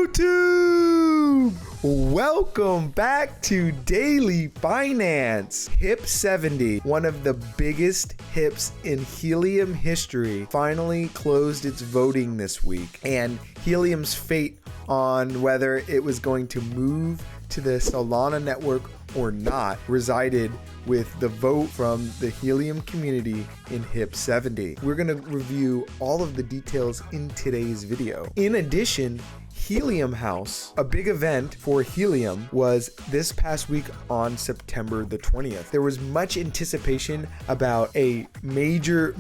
YouTube! Welcome back to Daily Finance. HIP 70, one of the biggest HIPs in Helium history, finally closed its voting this week. And Helium's fate on whether it was going to move to the Solana network or not resided with the vote from the Helium community in HIP 70. We're going to review all of the details in today's video. In addition, Helium House, a big event for Helium, was this past week on September the 20th. There was much anticipation about a major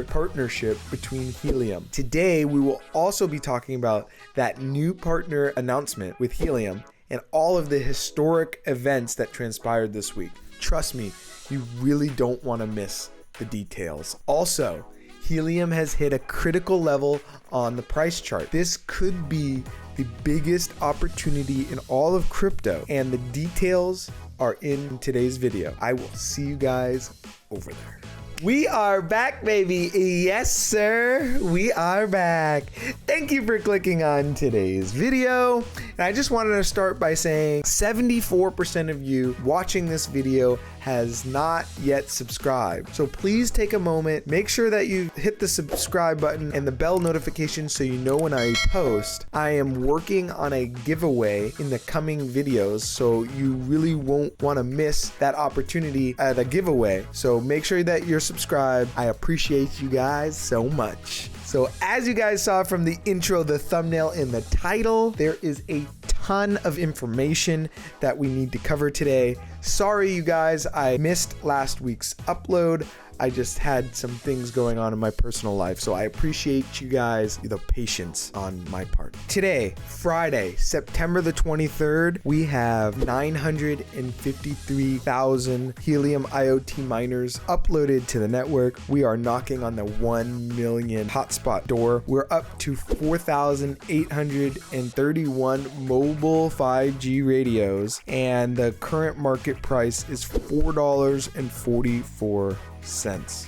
partnership between Helium. Today, we will also be talking about that new partner announcement with Helium and all of the historic events that transpired this week. Trust me, you really don't want to miss the details. Also, Helium has hit a critical level on the price chart. This could be the biggest opportunity in all of crypto, and the details are in today's video. I will see you guys over there. We are back, baby. Yes, sir. We are back. Thank you for clicking on today's video. And I just wanted to start by saying 74% of you watching this video has not yet subscribed. So please take a moment, make sure that you hit the subscribe button and the bell notification so you know when I post. I am working on a giveaway in the coming videos, so you really won't want to miss that opportunity at a giveaway. So make sure that you're subscribed. I appreciate you guys so much. So as you guys saw from the intro, the thumbnail, and the title, there is a ton of information that we need to cover today. Sorry, you guys, I missed last week's upload. I just had some things going on in my personal life, so I appreciate you guys, the patience on my part. Today, Friday, September the 23rd, we have 953,000 Helium IoT miners uploaded to the network. We are knocking on the 1 million hotspot door. We're up to 4,831 mobile 5G radios, and the current market price is $4.44.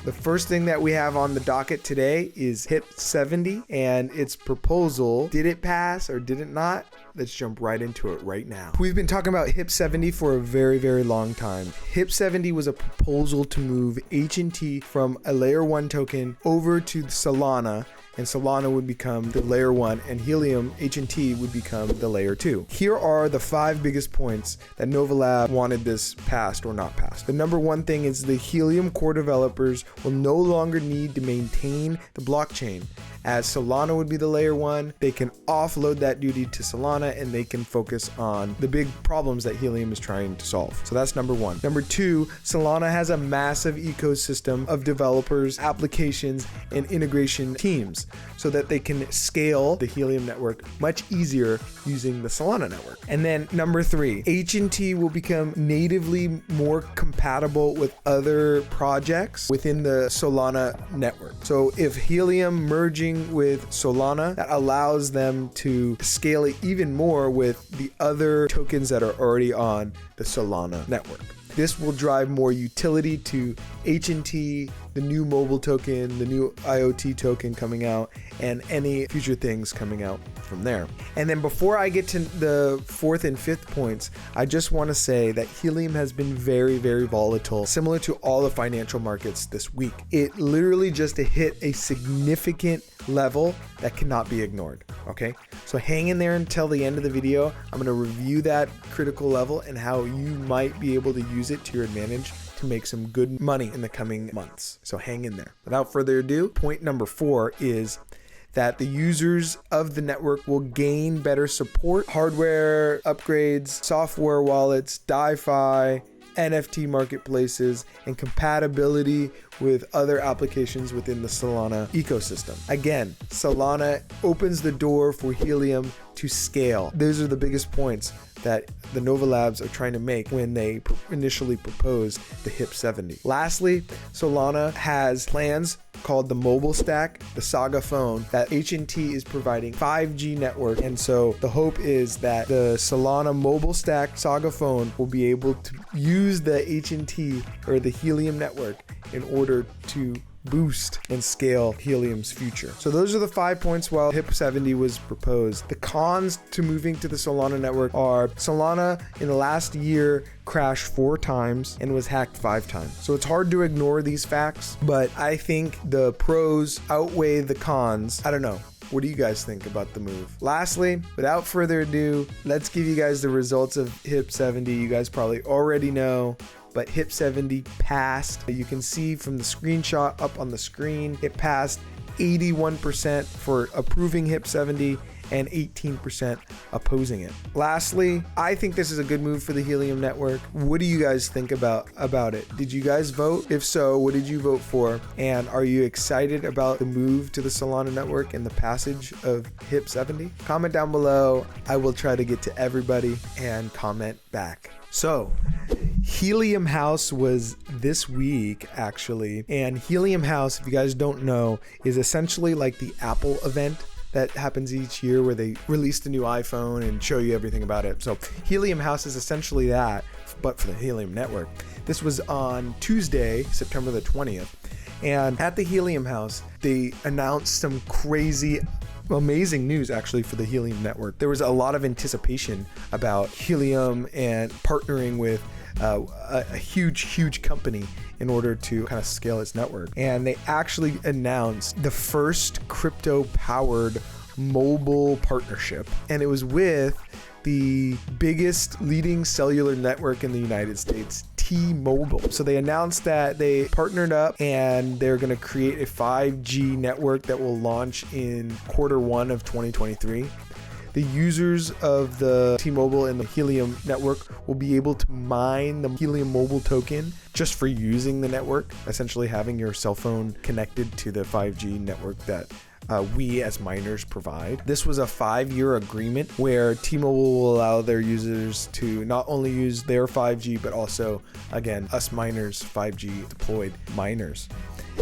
The first thing that we have on the docket today is HIP 70 and its proposal. Did it pass or did it not? Let's jump right into it right now. We've been talking about HIP 70 for a very long time. HIP 70 was a proposal to move HNT from a layer 1 token over to Solana, and Solana would become the layer 1 and Helium HNT would become the layer 2. Here are the 5 biggest points that Novolab wanted this passed or not passed. The number 1 thing is the Helium core developers will no longer need to maintain the blockchain. As Solana would be the layer 1, they can offload that duty to Solana and they can focus on the big problems that Helium is trying to solve. So that's number 1. Number 2, Solana has a massive ecosystem of developers, applications, and integration teams so that they can scale the Helium network much easier using the Solana network. And then number 3, HNT will become natively more compatible with other projects within the Solana network. So if Helium merging with Solana, that allows them to scale it even more with the other tokens that are already on the Solana network. This will drive more utility to HNT, the new mobile token, the new IoT token coming out, and any future things coming out from there. And then before I get to the 4th and 5th points, I just want to say that Helium has been very volatile, similar to all the financial markets this week. It literally just hit a significant level that cannot be ignored. Okay, so hang in there until the end of the video. I'm going to review that critical level and how you might be able to use it to your advantage to make some good money in the coming months. So hang in there. Without further ado, point number 4 is that the users of the network will gain better support, hardware upgrades, software wallets, DeFi, NFT marketplaces, and compatibility with other applications within the Solana ecosystem. Again, Solana opens the door for Helium to scale. Those are the biggest points that the Novolabs are trying to make when they initially proposed the HIP 70. Lastly, Solana has plans called the mobile stack, the Saga phone, that HNT is providing 5G network. And so the hope is that the Solana mobile stack Saga phone will be able to use the HNT or the Helium network in order to boost and scale Helium's future. So those are the 5 points while HIP 70 was proposed. The cons to moving to the Solana network are Solana in the last year crashed 4 times and was hacked 5 times. So it's hard to ignore these facts, but I think the pros outweigh the cons. I don't know. What do you guys think about the move? Lastly, without further ado, let's give you guys the results of HIP 70. You guys probably already know, but HIP 70 passed. You can see from the screenshot up on the screen, it passed 81% for approving HIP 70 and 18% opposing it. Lastly, I think this is a good move for the Helium network. What do you guys think about it? Did you guys vote? If so, what did you vote for? And are you excited about the move to the Solana network and the passage of HIP 70? Comment down below. I will try to get to everybody and comment back. So, Helium House was this week actually, and Helium House, if you guys don't know, is essentially like the Apple event that happens each year where they release the new iPhone and show you everything about it. So Helium House is essentially that, but for the Helium network. This was on Tuesday, September the 20th. And at the Helium House, they announced some crazy, amazing news actually for the Helium network. There was a lot of anticipation about Helium and partnering with a huge company in order to kind of scale its network. And they actually announced the first crypto powered mobile partnership, and it was with the biggest leading cellular network in the United States, T-Mobile. So they announced that they partnered up and they're going to create a 5G network that will launch in Q1 of 2023. The users of the T-Mobile and the Helium network will be able to mine the Helium mobile token just for using the network, essentially having your cell phone connected to the 5G network that we as miners provide. This was a 5-year agreement where T-Mobile will allow their users to not only use their 5G, but also, again, us miners, 5G deployed miners.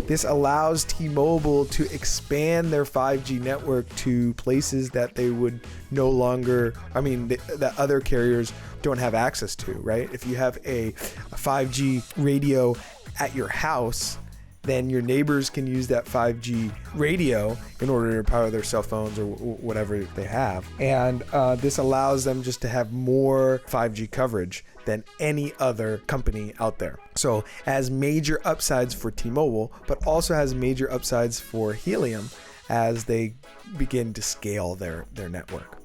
This allows T-Mobile to expand their 5G network to places that they would no longer, that other carriers don't have access to, right? If you have a 5G radio at your house, then your neighbors can use that 5G radio in order to power their cell phones or whatever they have. And this allows them just to have more 5G coverage than any other company out there. So has major upsides for T-Mobile, but also has major upsides for Helium as they begin to scale their network.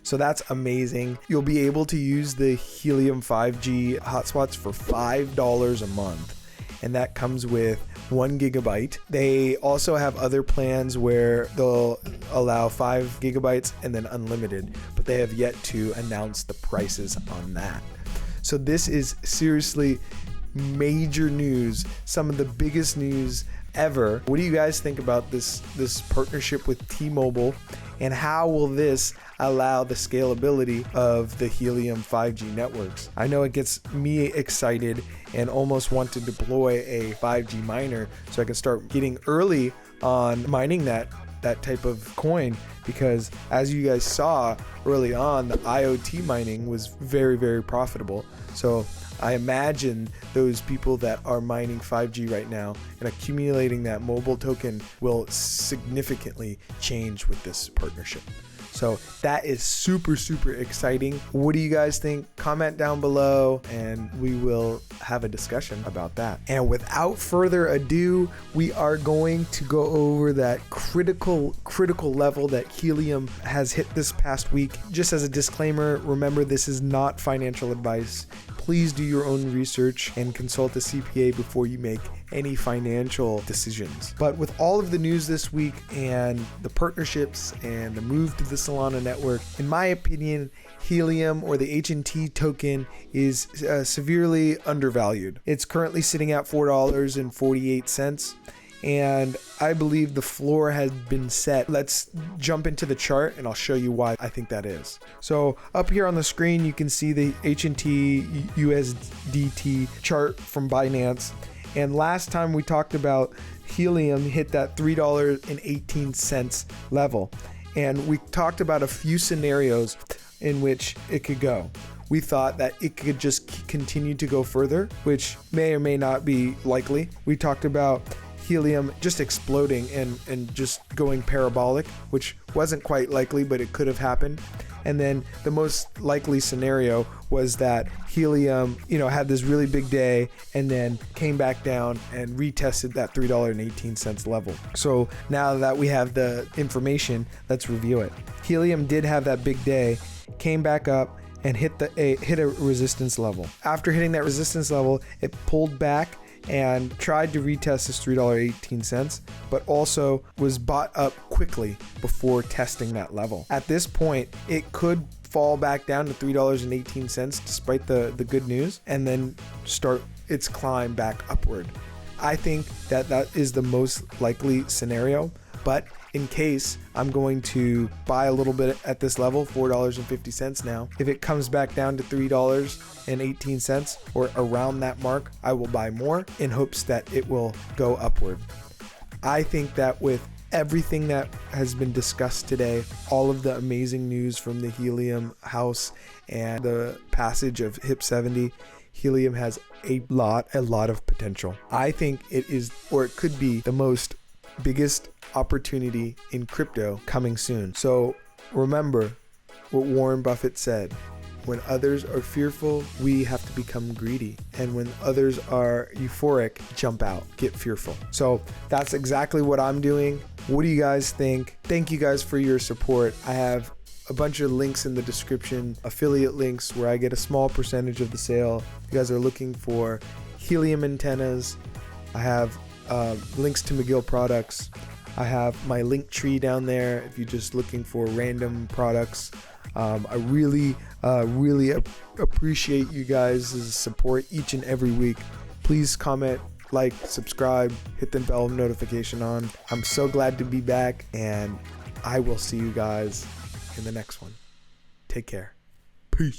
So that's amazing. You'll be able to use the Helium 5G hotspots for $5 a month. And that comes with 1 gigabyte. They also have other plans where they'll allow 5 gigabytes and then unlimited, but they have yet to announce the prices on that. So this is seriously major news, some of the biggest news ever. What do you guys think about this partnership with T-Mobile, and how will this allow the scalability of the Helium 5G networks? I know it gets me excited and almost want to deploy a 5G miner so I can start getting early on mining that type of coin, because as you guys saw early on, the IoT mining was very, very profitable. So I imagine those people that are mining 5G right now and accumulating that mobile token will significantly change with this partnership. So that is super, super exciting. What do you guys think? Comment down below and we will have a discussion about that. And without further ado, we are going to go over that critical level that Helium has hit this past week. Just as a disclaimer, remember, this is not financial advice. Please do your own research and consult a CPA before you make any financial decisions. But with all of the news this week and the partnerships and the move to the Solana network, in my opinion, Helium, or the HNT token, is severely undervalued. It's currently sitting at $4.48. And I believe the floor has been set. Let's jump into the chart and I'll show you why I think that is. So up here on the screen, you can see the HNT USDT chart from Binance. And last time we talked about Helium hit that $3.18 level. And we talked about a few scenarios in which it could go. We thought that it could just continue to go further, which may or may not be likely. We talked about Helium just exploding and just going parabolic, which wasn't quite likely, but it could have happened. And then the most likely scenario was that Helium, had this really big day and then came back down and retested that $3.18 level. So now that we have the information, let's review it. Helium did have that big day, came back up and hit a resistance level. After hitting that resistance level, it pulled back and tried to retest this $3.18, but also was bought up quickly before testing that level. At this point, it could fall back down to $3.18 despite the good news, and then start its climb back upward. I think that is the most likely scenario, but in case, I'm going to buy a little bit at this level, $4.50 now. If it comes back down to $3.18 or around that mark, I will buy more in hopes that it will go upward. I think that with everything that has been discussed today, all of the amazing news from the Helium house and the passage of HIP 70, Helium has a lot of potential. I think it is, or it could be, the biggest opportunity in crypto coming soon. So remember what Warren Buffett said: when others are fearful, we have to become greedy. And when others are euphoric, jump out, get fearful. So that's exactly what I'm doing. What do you guys think? Thank you guys for your support. I have a bunch of links in the description, affiliate links where I get a small percentage of the sale. If you guys are looking for Helium antennas, I have links to McGill products. I have my link tree down there if you're just looking for random products. I really appreciate you guys' support each and every week. Please comment, like, subscribe, hit the bell notification on. I'm so glad to be back, and I will see you guys in the next one. Take care. Peace.